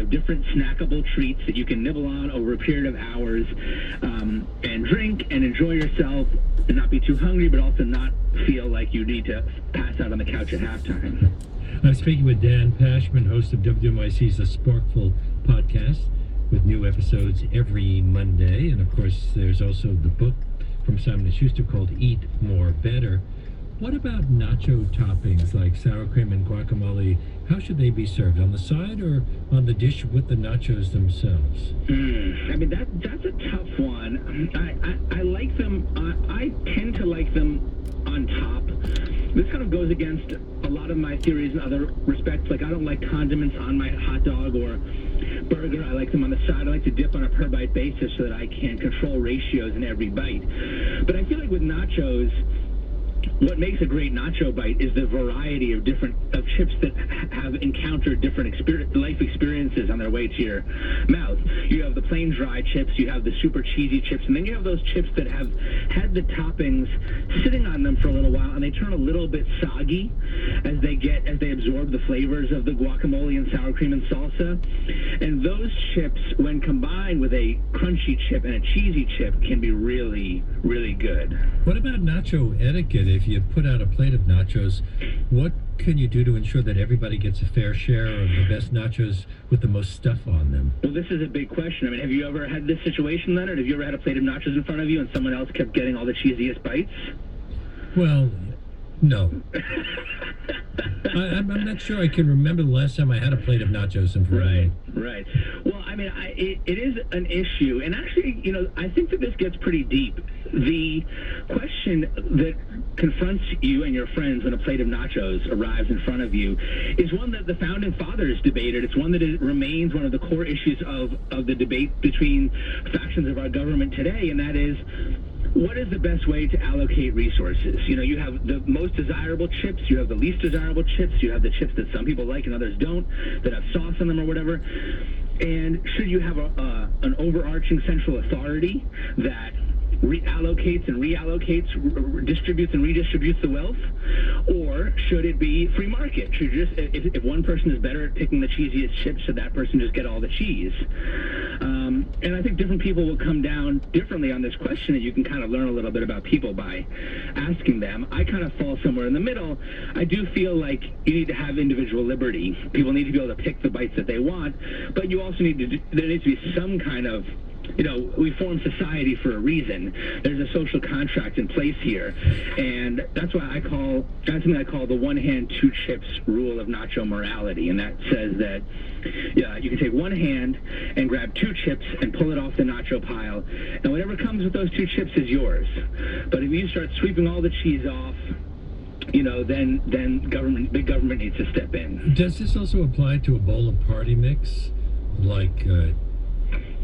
have different snackable treats that you can nibble on over a period of hours, and drink and enjoy yourself and not be too hungry, but also not feel like you need to pass out on the couch at halftime. I'm speaking with Dan Pashman, host of WMIC's The Sparkful podcast, with new episodes every Monday. And of course, there's also the book from Simon & Schuster called Eat More Better. What about nacho toppings like sour cream and guacamole? How should they be served? On the side or on the dish with the nachos themselves? I mean, that's a tough one. I like them. I tend to like them on top. This kind of goes against a lot of my theories in other respects. Like, I don't like condiments on my hot dog or burger. I like them on the side. I like to dip on a per bite basis so that I can control ratios in every bite. But I feel like with nachos, what makes a great nacho bite is the variety of chips that have encountered different life experiences on their way to your mouth. You have the plain dry chips, you have the super cheesy chips, and then you have those chips that have had the toppings sitting on them for a little while, and they turn a little bit soggy as they absorb the flavors of the guacamole and sour cream and salsa. And those chips, when combined with a crunchy chip and a cheesy chip, can be really, really good. What about nacho etiquette? If you put out a plate of nachos, what can you do to ensure that everybody gets a fair share of the best nachos with the most stuff on them? Well, this is a big question. I mean, have you ever had this situation, Leonard? Have you ever had a plate of nachos in front of you and someone else kept getting all the cheesiest bites? Well, no. I'm not sure I can remember the last time I had a plate of nachos in front of me. Right. Well, I mean, it is an issue. And actually, I think that this gets pretty deep. The question that confronts you and your friends when a plate of nachos arrives in front of you is one that the founding fathers debated. It's one that remains one of the core issues of the debate between factions of our government today, and that is, what is the best way to allocate resources? You have the most desirable chips, you have the least desirable chips, you have the chips that some people like and others don't, that have sauce on them or whatever. And should you have an overarching central authority that reallocates and reallocates, distributes and redistributes the wealth? Or should it be free market? Should you just, if one person is better at picking the cheesiest chips, should that person just get all the cheese? And I think different people will come down differently on this question, and you can kind of learn a little bit about people by asking them. I kind of fall somewhere in the middle. I do feel like you need to have individual liberty. People need to be able to pick the bites that they want, but you also there needs to be some kind of, we form society for a reason. There's a social contract in place here, and that's something I call the one hand, two chips rule of nacho morality, and that says that you can take one hand and grab two chips and pull it off the nacho pile, and whatever comes with those two chips is yours. But if you start sweeping all the cheese off, then big government needs to step in. Does this also apply to a bowl of party mix, like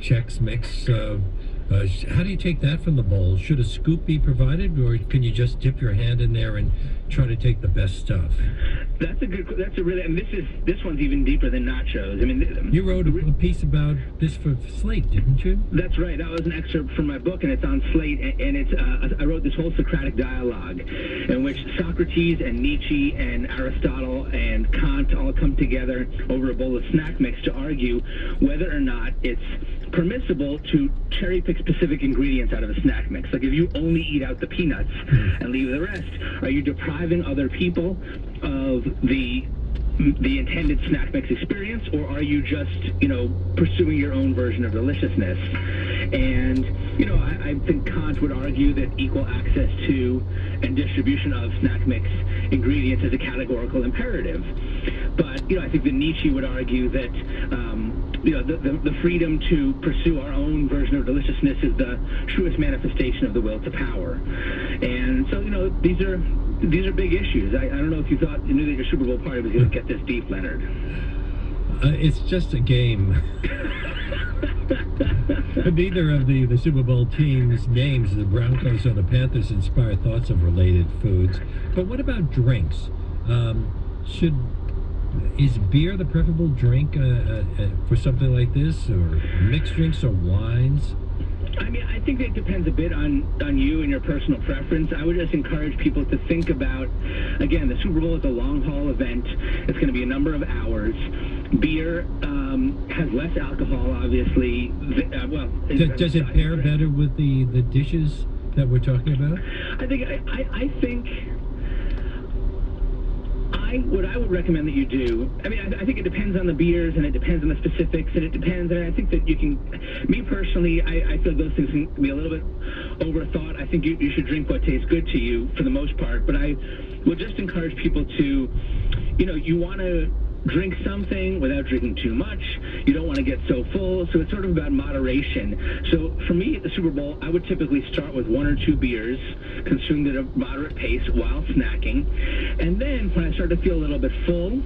Chex Mix? How do you take that from the bowl? Should a scoop be provided, or can you just dip your hand in there and try to take the best stuff? This one's even deeper than nachos. I mean, you wrote a piece about this for Slate, didn't you? That's right. That was an excerpt from my book, and it's on Slate. And it's I wrote this whole Socratic dialogue in which Socrates and Nietzsche and Aristotle and Kant all come together over a bowl of snack mix to argue whether or not it's permissible to cherry pick specific ingredients out of a snack mix. Like, if you only eat out the peanuts and leave the rest, are you depriving other people of the intended snack mix experience, or are you just, pursuing your own version of deliciousness? And, I think Kant would argue that equal access to and distribution of snack mix ingredients is a categorical imperative. But, I think that Nietzsche would argue that, the freedom to pursue our own version of deliciousness is the truest manifestation of the will to power. And so, these are big issues. I don't know if you knew that your Super Bowl party was going to get this deep, Leonard. It's just a game. Neither of the Super Bowl teams' names, the Broncos or the Panthers, inspire thoughts of related foods. But what about drinks? Is beer the preferable drink for something like this, or mixed drinks or wines? I mean, I think it depends a bit on you and your personal preference. I would just encourage people to think about, again, the Super Bowl is a long-haul event. It's going to be a number of hours. Beer has less alcohol, obviously. Does it pair better with the dishes that we're talking about? What I would recommend that you do, I mean, I think it depends on the beers and it depends on the specifics and it depends. I mean, I think that you can, me personally, I feel those things can be a little bit overthought. I think you should drink what tastes good to you for the most part. But I would just encourage people to, you want to drink something without drinking too much. You don't want to get so full. So it's sort of about moderation. So for me at the Super Bowl, I would typically start with 1 or 2 beers, consumed at a moderate pace while snacking. And then when I start to feel a little bit full,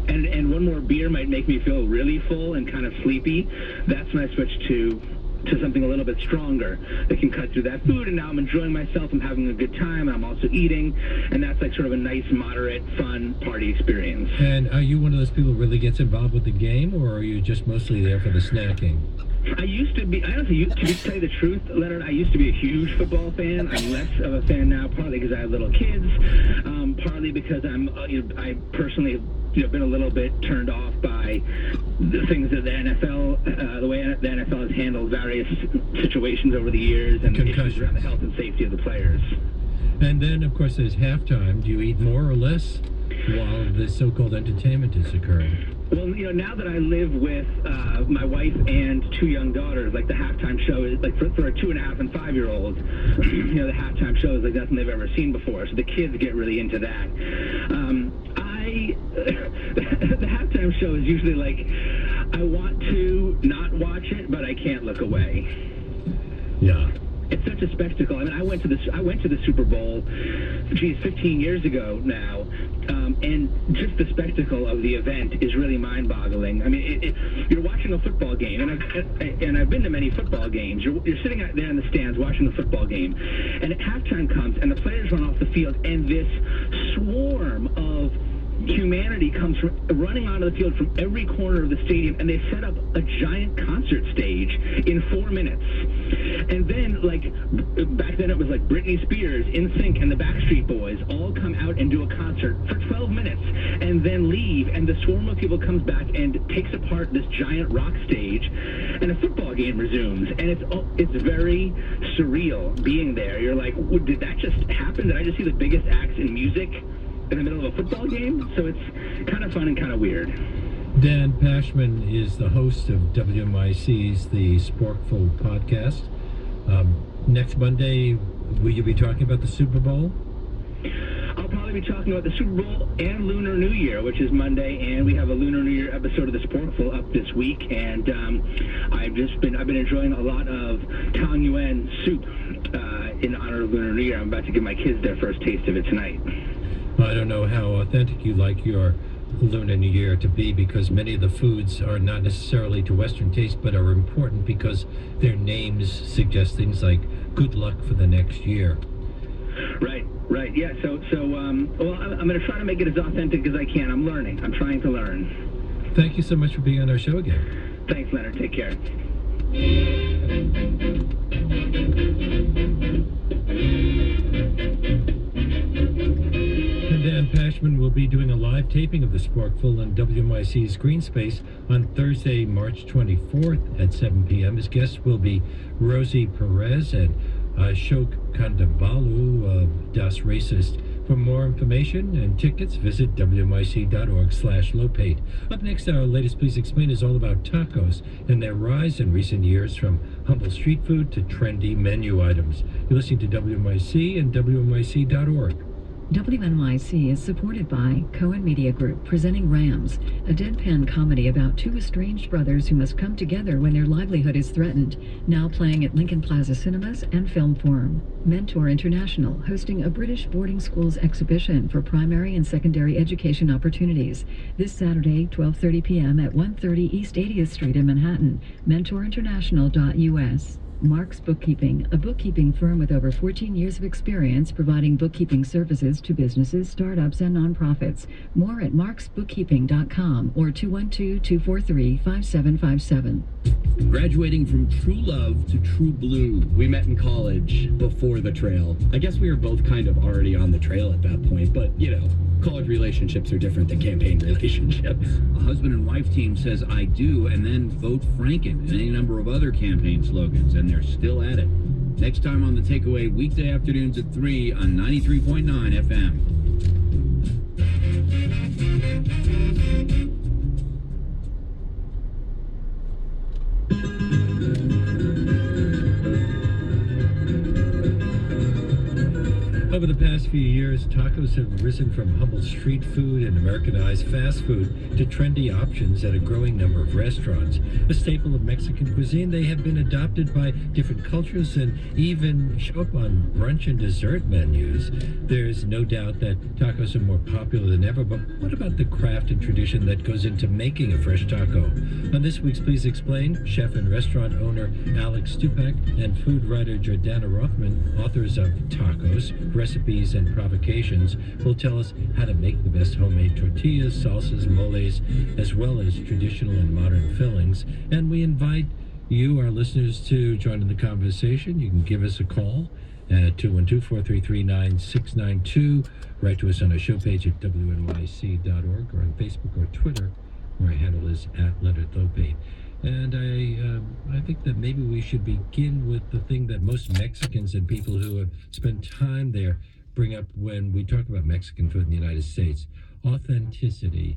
and one more beer might make me feel really full and kind of sleepy, that's when I switch to something a little bit stronger that can cut through that food. And now I'm enjoying myself, I'm having a good time, and I'm also eating, and that's like sort of a nice, moderate, fun party experience. And are you one of those people who really gets involved with the game, or are you just mostly there for the snacking? I used to be, honestly, to tell you the truth, Leonard, I used to be a huge football fan. I'm less of a fan now, partly because I have little kids, partly because I personally have been a little bit turned off by the things that the NFL, the way the NFL has handled various situations over the years and issues around the health and safety of the players. And then, of course, there's halftime. Do you eat more or less while the so-called entertainment is occurring? Well, now that I live with my wife and 2 young daughters, like the halftime show is like for a 2.5 and 5-year-old, the halftime show is like nothing they've ever seen before. So the kids get really into that. The halftime show is usually like I want to not watch it, but I can't look away. Yeah. It's such a spectacle. I mean, I went to the Super Bowl, 15 years ago now, and just the spectacle of the event is really mind-boggling. I mean, you're watching a football game, and I've been to many football games. You're sitting out there in the stands watching a football game, and halftime comes, and the players run off the field, and this swarm of humanity comes running onto the field from every corner of the stadium, and they set up a giant concert stage in 4 minutes. And then, like, back then it was like Britney Spears, NSYNC, and the Backstreet Boys all come out and do a concert for 12 minutes and then leave, and the swarm of people comes back and takes apart this giant rock stage, and a football game resumes. And it's very surreal being there. You're like, did that just happen? Did I just see the biggest acts in music in the middle of a football game? So it's kind of fun and kind of weird. Dan Pashman is the host of WMIC's The Sporkful podcast. Next Monday, will you be talking about the Super Bowl? I'll probably be talking about the Super Bowl and Lunar New Year, which is Monday, and we have a Lunar New Year episode of The Sporkful up this week, and I've been enjoying a lot of Tang Yuan soup in honor of Lunar New Year. I'm about to give my kids their first taste of it tonight. I don't know how authentic you like your Lunar New Year to be, because many of the foods are not necessarily to Western taste, but are important because their names suggest things like good luck for the next year. Right. Yeah, so I'm going to try to make it as authentic as I can. I'm learning. I'm trying to learn. Thank you so much for being on our show again. Thanks, Leonard. Take care. And Dan Pashman will be doing a live taping of The Sporkful in WMIC's Green Space on Thursday, March 24th at 7 p.m. His guests will be Rosie Perez and Ashok Kandabalu of Das Racist. For more information and tickets, visit wmic.org/Lopate. Up next, our latest Please Explain is all about tacos and their rise in recent years from humble street food to trendy menu items. You're listening to WMIC and wmic.org. WNYC is supported by Cohen Media Group, presenting Rams, a deadpan comedy about 2 estranged brothers who must come together when their livelihood is threatened. Now playing at Lincoln Plaza Cinemas and Film Forum. Mentor International, hosting a British boarding schools exhibition for primary and secondary education opportunities. This Saturday, 12:30 p.m. at 130 East 80th Street in Manhattan. mentorinternational.us. Marks Bookkeeping, a bookkeeping firm with over 14 years of experience providing bookkeeping services to businesses, startups, and nonprofits. More at marksbookkeeping.com or 212-243-5757. Graduating from True Love to True Blue. We met in college before the trail. I guess we were both kind of already on the trail at that point, but, you know, college relationships are different than campaign relationships. A husband and wife team says I do and then vote Franken and any number of other campaign slogans, and they're still at it. Next time on The Takeaway, weekday afternoons at 3 on 93.9 FM. Over the past few years, tacos have risen from humble street food and Americanized fast food to trendy options at a growing number of restaurants. A staple of Mexican cuisine, they have been adopted by different cultures and even show up on brunch and dessert menus. There's no doubt that tacos are more popular than ever, but what about the craft and tradition that goes into making a fresh taco? On this week's Please Explain, chef and restaurant owner Alex Stupak and food writer Jordana Rothman, authors of Tacos, Recipes and Provocations, will tell us how to make the best homemade tortillas, salsas, moles, as well as traditional and modern fillings. And we invite you, our listeners, to join in the conversation. You can give us a call at 212-433-9692. Write to us on our show page at wnyc.org or on Facebook or Twitter, where our handle is @LeonardLopate. And I think that maybe we should begin with the thing that most Mexicans and people who have spent time there bring up when we talk about Mexican food in the United States: authenticity.